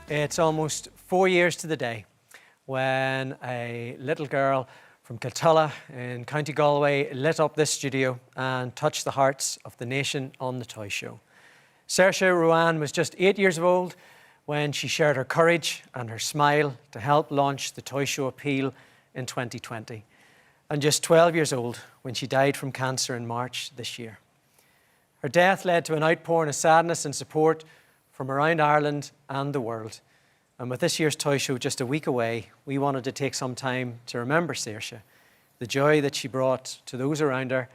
It's almost 4 years to the day when a little girl from Kiltulla in County Galway lit up this studio and touched the hearts of the nation on the toy show. Saoirse Ruane was just 8 years old when she shared her courage and her smile to help launch the Toy Show Appeal in 2020, and just 12 years old when she died from cancer in March this year. Her death led to an outpouring of sadness and support from around Ireland and the world. And with this year's Toy Show just a week away, we wanted to take some time to remember Saoirse, the joy that she brought to those around her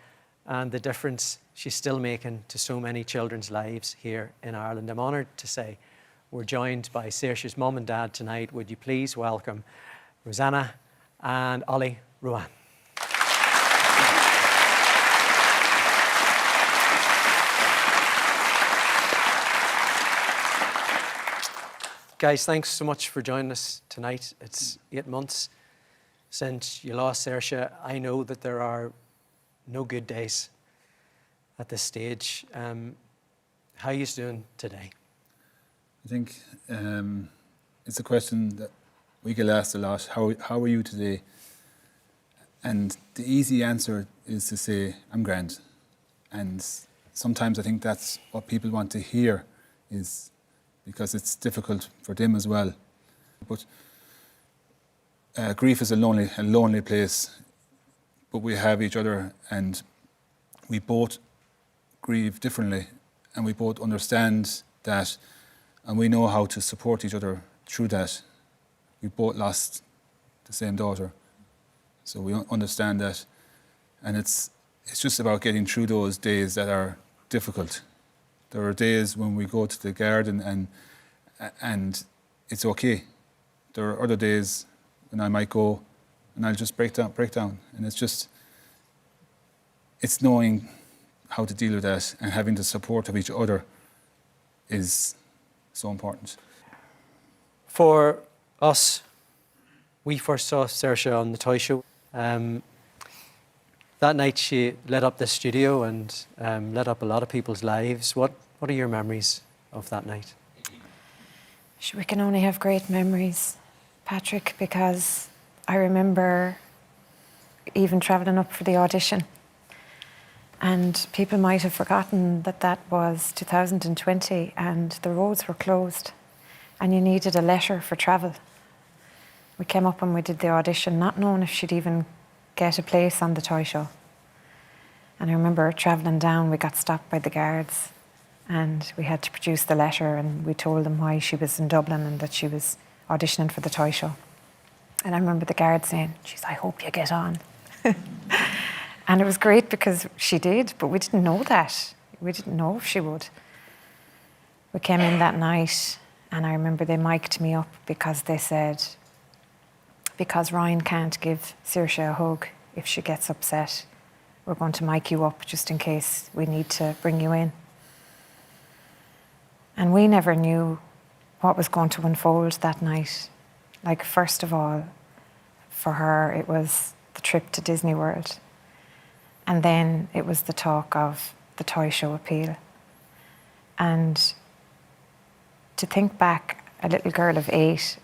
and the difference she's still making to so many children's lives here in Ireland. I'm honoured to say we're joined by Saoirse's mum and dad tonight. Would you please welcome Roseanna and Ollie Ruane. Guys, thanks so much for joining us tonight. It's 8 months since you lost Saoirse. I know that there are no good days at this stage. How are you doing today? I think it's a question that we get asked a lot. How are you today? And the easy answer is to say, I'm grand. And sometimes I think that's what people want to hear, is because it's difficult for them as well. But grief is a lonely place, but we have each other and we both grieve differently and we both understand that and we know how to support each other through that. We both lost the same daughter, so we understand that, and it's just about getting through those days that are difficult. There are days when we go to the garden and it's okay. There are other days when I might go and I'll just break down. And it's knowing how to deal with that, and having the support of each other is so important. For us, we first saw Saoirse on the Toy Show. That night she lit up this studio and lit up a lot of people's lives. What are your memories of that night? We can only have great memories, Patrick, because I remember even travelling up for the audition, and people might have forgotten that that was 2020 and the roads were closed and you needed a letter for travel. We came up and we did the audition, not knowing if she'd even get a place on the toy show. And I remember travelling down, we got stopped by the guards and we had to produce the letter, and we told them why she was in Dublin and that she was auditioning for the toy show. And I remember the guard saying, "Geez, I hope you get on." And it was great because she did, but we didn't know that. We didn't know if she would. We came in that night and I remember they mic'd me up because they said, because Ryan can't give Saoirse a hug if she gets upset, we're going to mic you up just in case we need to bring you in. And we never knew what was going to unfold that night. Like, first of all, for her, it was the trip to Disney World. And then it was the talk of the Toy Show Appeal. And to think back, a little girl of 8,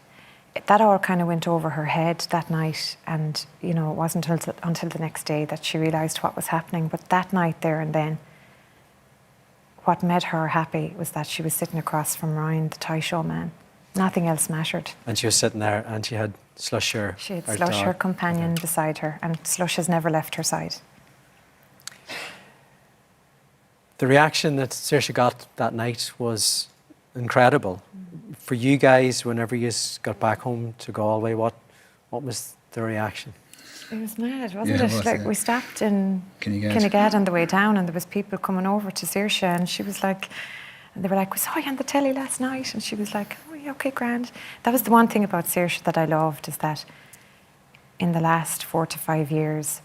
that all kind of went over her head that night. And, you know, it wasn't until the next day that she realised what was happening. But that night there and then, what made her happy was that she was sitting across from Ryan, the toy show man. Nothing else mattered. And she was sitting there and she had Slush, her Slush, her companion, beside her, and Slush has never left her side. The reaction that Saoirse got that night was incredible. For you guys, whenever you got back home to Galway, what was the reaction? It was mad, wasn't it? Like, we stopped in Kinnegad on the way down, and there was people coming over to Saoirse, and she was like, and they were like, "We saw you on the telly last night," and she was like, "Oh, yeah, okay, grand." That was the one thing about Saoirse that I loved, is that in the last 4 to 5 years,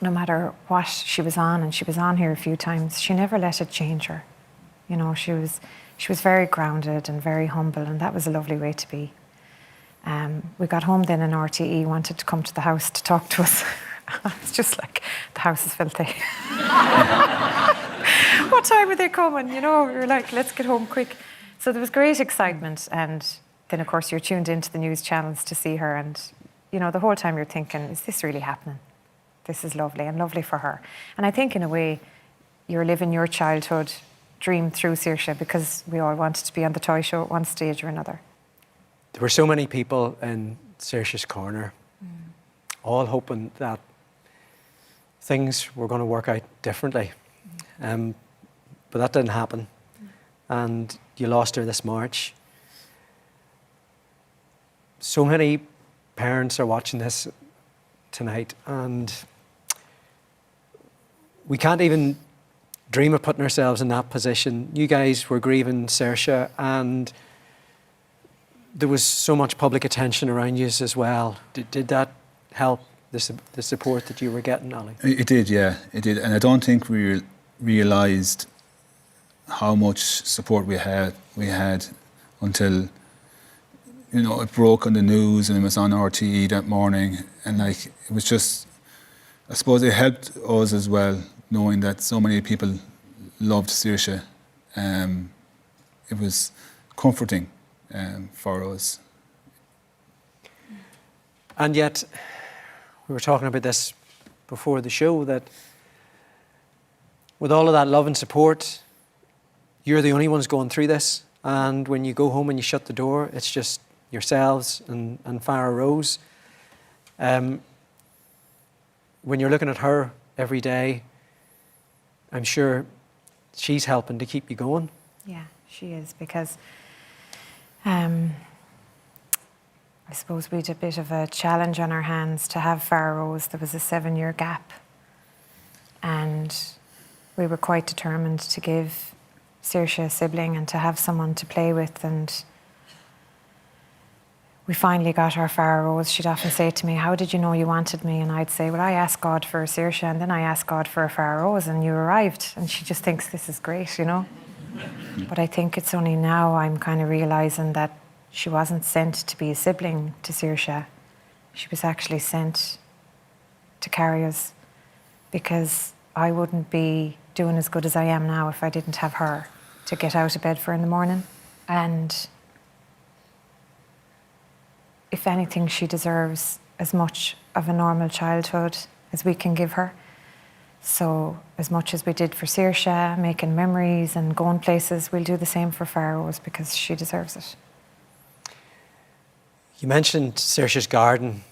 no matter what she was on, and she was on here a few times, she never let it change her. You know, she was very grounded and very humble, and that was a lovely way to be. We got home then, and RTÉ wanted to come to the house to talk to us. It's just like, the house is filthy. What time are they coming? You know, we were like, let's get home quick. So there was great excitement, and then of course you're tuned into the news channels to see her, and the whole time you're thinking, is this really happening? This is lovely, and lovely for her. And I think in a way you're living your childhood dream through Saoirse, because we all wanted to be on the toy show at one stage or another. There were so many people in Saoirse's corner, all hoping that things were going to work out differently. But that didn't happen. And you lost her this March. So many parents are watching this tonight, and we can't even dream of putting ourselves in that position. You guys were grieving Saoirse, and there was so much public attention around you as well. Did that help, the support that you were getting, Ollie? It did, yeah, it did. And I don't think we realised how much support we had until, it broke on the news and it was on RTÉ that morning. And it was just, I suppose it helped us as well, knowing that so many people loved Saoirse. It was comforting for us. And yet, we were talking about this before the show, that with all of that love and support, you're the only ones going through this. And when you go home and you shut the door, it's just yourselves and Farah Rose. When you're looking at her every day, I'm sure she's helping to keep you going. Yeah, she is, because I suppose we had a bit of a challenge on our hands to have Farah Rose. There was a 7-year gap, and we were quite determined to give Saoirse a sibling and to have someone to play with, and we finally got our Farah Rose. She'd often say to me, "How did you know you wanted me?" And I'd say, "Well, I asked God for a Saoirse, and then I asked God for a Farah Rose, and you arrived." And she just thinks this is great, But I think it's only now I'm kind of realising that she wasn't sent to be a sibling to Saoirse. She was actually sent to carry us, because I wouldn't be doing as good as I am now if I didn't have her to get out of bed for in the morning. And if anything, she deserves as much of a normal childhood as we can give her. So as much as we did for Saoirse, making memories and going places, we'll do the same for Farah Rose, because she deserves it. You mentioned Saoirse's garden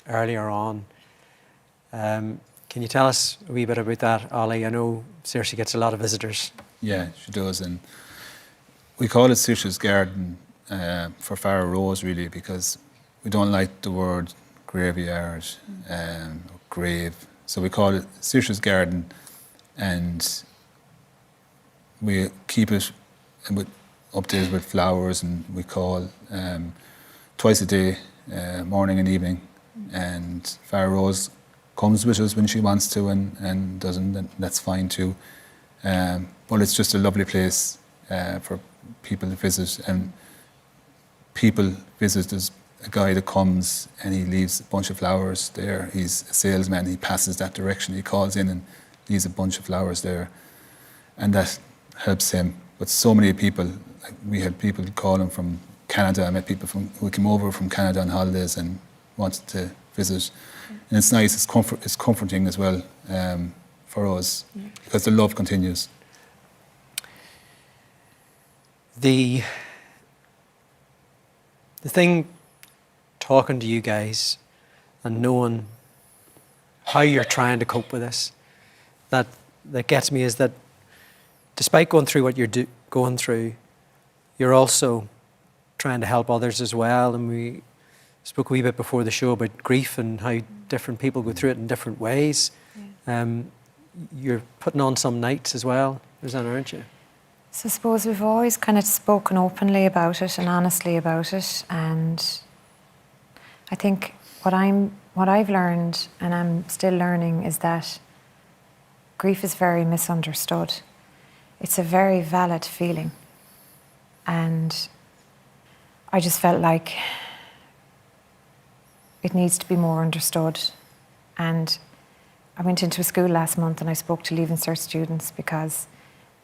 earlier on. Can you tell us a wee bit about that, Ollie? I know Saoirse gets a lot of visitors. Yeah, she does. And we call it Saoirse's garden for Farah Rose, really, because we don't like the word graveyard or grave. So we call it Saoirse's garden, and we keep it updated with flowers, and we call twice a day, morning and evening. And Farah Rose comes with us when she wants to, and doesn't, and that's fine too. But it's just a lovely place for people to visit, and people visit. There's a guy that comes and he leaves a bunch of flowers there. He's a salesman, he passes that direction, he calls in and leaves a bunch of flowers there, and that helps him. But so many people, we had people calling from Canada. I met people who came over from Canada on holidays and wanted to visit. And it's nice, it's comforting as well for us, because the love continues. The thing, talking to you guys and knowing how you're trying to cope with this, that gets me, is that despite going through what you're going through, you're also trying to help others as well. And we spoke a wee bit before the show about grief and how different people go through it in different ways. Yeah. You're putting on some nights as well, Roseanna, aren't you? So I suppose we've always kind of spoken openly about it and honestly about it, and I think what I've learned, and I'm still learning, is that grief is very misunderstood. It's a very valid feeling, and I just felt like it needs to be more understood. And I went into a school last month and I spoke to Leaving Cert students, because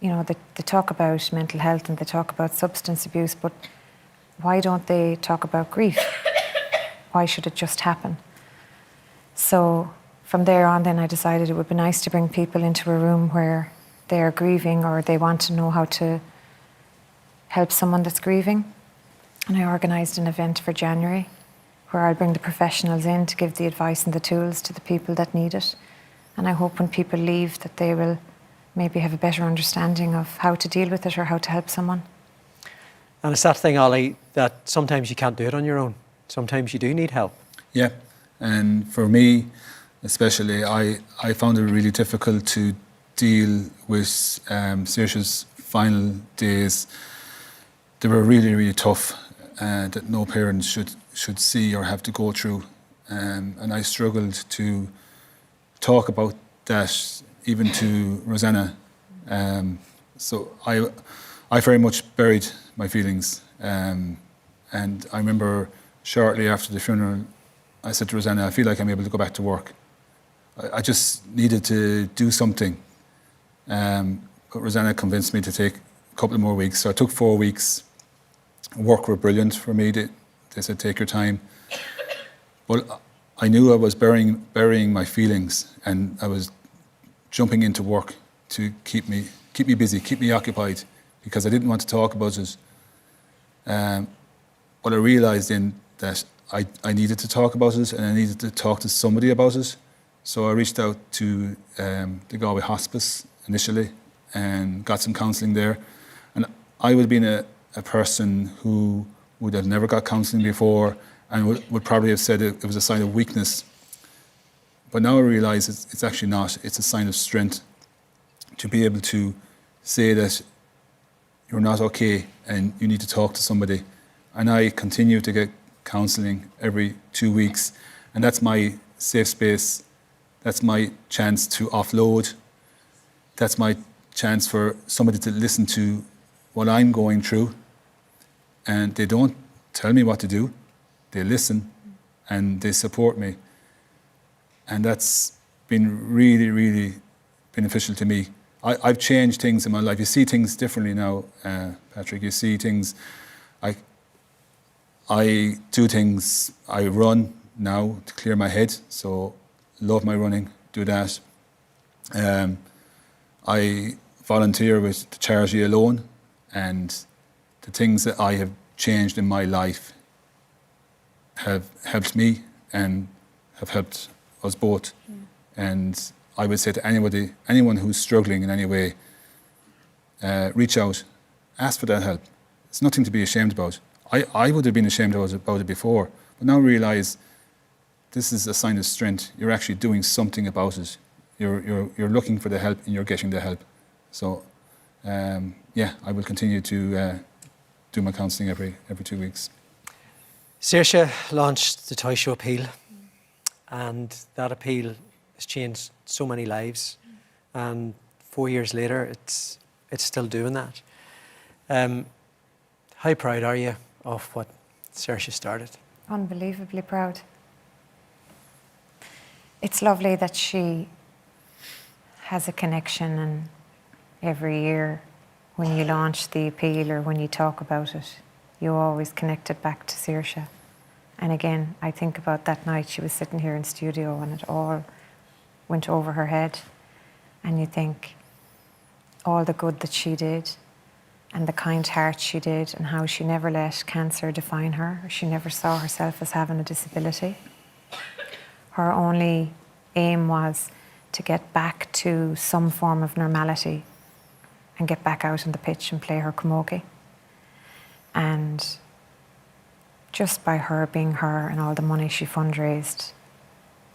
they talk about mental health and they talk about substance abuse, but why don't they talk about grief? Why should it just happen? So from there on, then I decided it would be nice to bring people into a room where they are grieving or they want to know how to help someone that's grieving. And I organised an event for January where I'll bring the professionals in to give the advice and the tools to the people that need it. And I hope when people leave that they will maybe have a better understanding of how to deal with it or how to help someone. And it's that thing, Ollie, that sometimes you can't do it on your own. Sometimes you do need help. Yeah, and for me especially, I found it really difficult to deal with Saoirse's final days. They were really, really tough that no parent should see or have to go through. And I struggled to talk about that even to Roseanna. So I very much buried my feelings. And I remember shortly after the funeral, I said to Roseanna, I feel like I'm able to go back to work. I just needed to do something. But Roseanna convinced me to take a couple of more weeks. So I took 4 weeks. Work were brilliant for me. They said, take your time. But I knew I was burying my feelings, and I was jumping into work to keep me busy, keep me occupied, because I didn't want to talk about it. But I realised then that I needed to talk about it, and I needed to talk to somebody about it. So I reached out to the Galway Hospice initially and got some counselling there. And I would have been a person who would have never got counselling before and would probably have said it was a sign of weakness. But now I realise it's actually not. It's a sign of strength to be able to say that you're not okay and you need to talk to somebody. And I continue to get counselling every 2 weeks. And that's my safe space. That's my chance to offload. That's my chance for somebody to listen to what I'm going through. And they don't tell me what to do. They listen and they support me. And that's been really, really beneficial to me. I've changed things in my life. You see things differently now, Patrick. You see things. I do things. I run now to clear my head. So love my running. Do that. I volunteer with the charity Alone, and the things that I have changed in my life have helped me and have helped us both. And I would say to anyone who's struggling in any way, reach out, ask for that help. It's nothing to be ashamed about. I would have been ashamed about it before, but now realise this is a sign of strength. You're actually doing something about it. You're looking for the help and you're getting the help. So, I will continue to do my counselling every 2 weeks. Saoirse launched the Toy Show Appeal, and that appeal has changed so many lives. And 4 years later, it's still doing that. How proud are you of what Saoirse started? Unbelievably proud. It's lovely that she has a connection, and every year when you launch the appeal or when you talk about it, you always connect it back to Saoirse. And again, I think about that night she was sitting here in studio and it all went over her head, and you think all the good that she did and the kind heart she did, and how she never let cancer define her. She never saw herself as having a disability. Her only aim was to get back to some form of normality and get back out on the pitch and play her camogie. And just by her being her and all the money she fundraised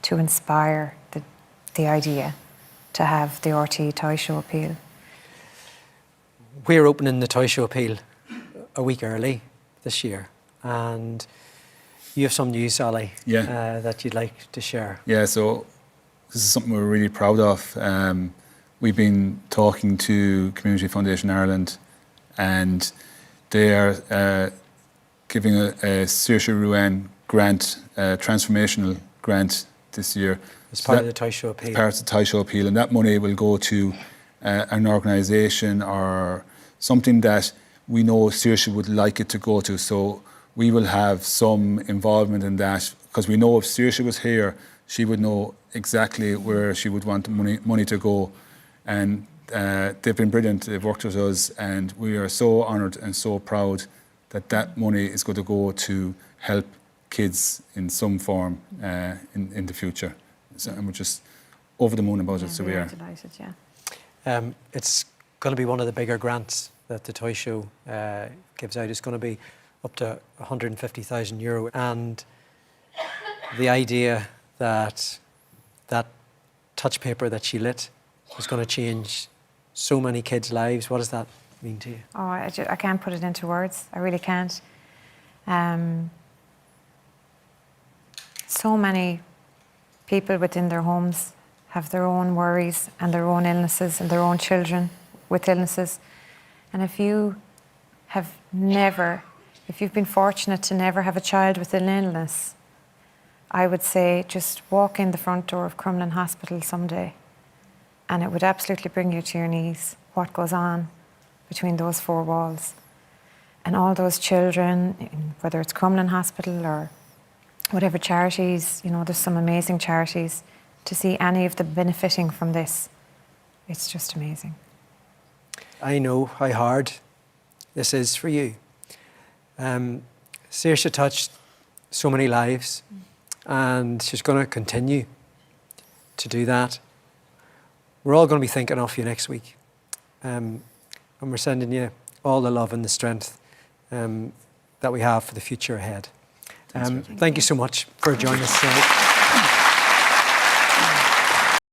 to inspire the idea to have the RTÉ Toy Show Appeal. We're opening the Toy Show Appeal a week early this year, and you have some news, Ollie, that you'd like to share. Yeah, so this is something we're really proud of. We've been talking to Community Foundation Ireland, and they are giving a Saoirse Ruane grant, a transformational grant this year. As part of the Toy Show Appeal. As part of the Toy Show Appeal, and that money will go to an organisation or something that we know Saoirse would like it to go to. So we will have some involvement in that, because we know if Saoirse was here, she would know exactly where she would want money to go. And they've been brilliant. They've worked with us, and we are so honoured and so proud that that money is going to go to help kids in some form in the future. So, and we're just over the moon about it. So we are delighted. Yeah. It's going to be one of the bigger grants that the Toy Show gives out. It's going to be up to €150,000, and the idea that that touch paper that she lit is going to change so many kids' lives. What does that mean to you? Oh, I can't put it into words. I really can't. So many people within their homes have their own worries and their own illnesses and their own children with illnesses. And if you've been fortunate to never have a child with an illness, I would say just walk in the front door of Crumlin Hospital someday, and it would absolutely bring you to your knees what goes on between those four walls. And all those children, whether it's Crumlin Hospital or whatever charities, there's some amazing charities, to see any of them benefiting from this, it's just amazing. I know how hard this is for you. Saoirse touched so many lives, and she's going to continue to do that. We're all going to be thinking of you next week, and we're sending you all the love and the strength that we have for the future ahead. Thank you so much for joining us tonight.